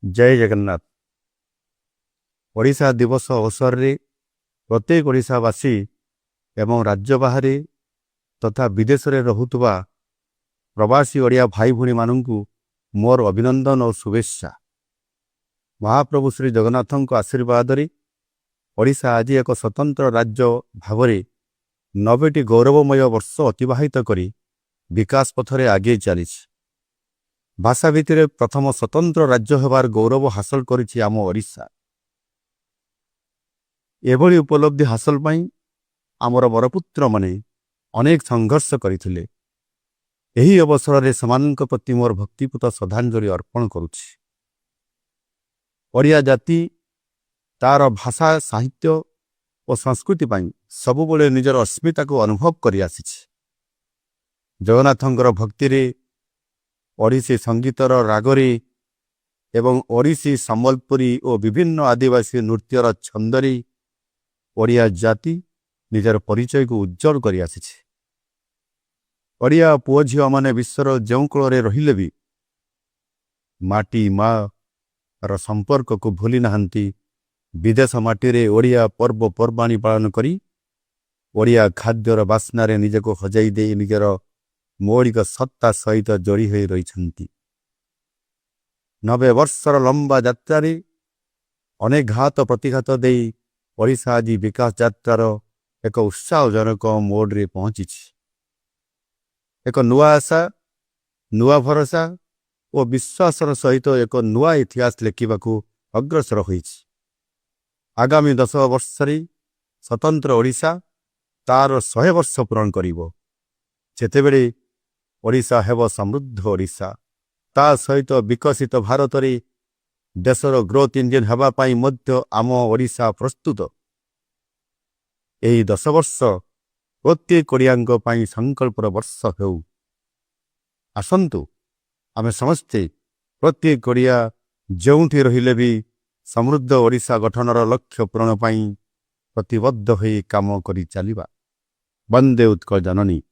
जय जगन्नाथ। ओडिशा दिवस अवसर रे प्रत्येक ओडिशावासी एवं राज्य बाहर तथा विदेश रे रहुतबा प्रवासी ओडिया भाई भूणी मानू मोर अभिनंदन और शुभेच्छा। महाप्रभु श्री जगन्नाथों आशीर्वाद रे ओडिशा आज एक स्वतंत्र राज्य भाव 90टी गौरवमय वर्ष अतिबाहित करी विकास पथरे आगे चली। भाषा भित्तिरे प्रथम स्वतंत्र राज्य होबार गौरव हासिल करिछि आम ओडिशा। एभली उपलब्धि हासिल पई आमर बरपुत्र माने अनेक संघर्ष करथिले। एही अवसर रे समानक प्रति मोर भक्तिपूत श्रद्धांजलि अर्पण करुछि। ओडिया जाति तार भाषा साहित्य और संस्कृति पई सबुबले निजर अस्मिता को अनुभव करि आसिछि। जगन्नाथंकर भक्ति रे ओडिसी संगीतर रागरे एवं ओडिसी संबलपुरी और विभिन्न आदिवासी नृत्यर छंदरे ओडिया जाति निजर परिचय को उज्जवल करि आसिछि। ओडिया पुओ झियो माने विश्वर जो कूଳରେ रहिले भी माटी माँ र संपर्क को भूली नहांती। विदेश माटी रे ओडिया पर्व पर्वाणी पालन करी ओडिया खाद्यर बास्नारे निजको हजाई दे निजर मौलिक सत्ता सहित जोड़ी हो रही। 90 वर्षर लंबा यात्रा अनेक घात प्रतिघात दे ओडिशा आज विकास यात्रार एक उत्साहजनक मोड्रे पहुंची। एक नुआ आशा नुआ भरोसा और विश्वासर सहित एक नुआ इतिहास लिखिबाकू अग्रसर होइछि। आगामी 10 वर्ष स्वतंत्र ओडिशा तार 100 वर्ष पूरण करिवो। जेतेबेले ओडिशा हेब समृद्ध ओडिशा ता सहित विकसित भारत रे देशर ग्रोथ इंजिन हेबा पाई मध्य आम ओडिशा प्रस्तुत। एही 10 वर्ष प्रत्येक ओडियांक पाई संकल्पर वर्ष हेउ। आसंतु आमे समस्ते प्रत्येक ओडिया जोंठी रहिले भी समृद्ध ओडिशा गठनर लक्ष्य पूरण पाई प्रतिबद्ध होई काम करि चलिबा। वंदे उत्कल जननी।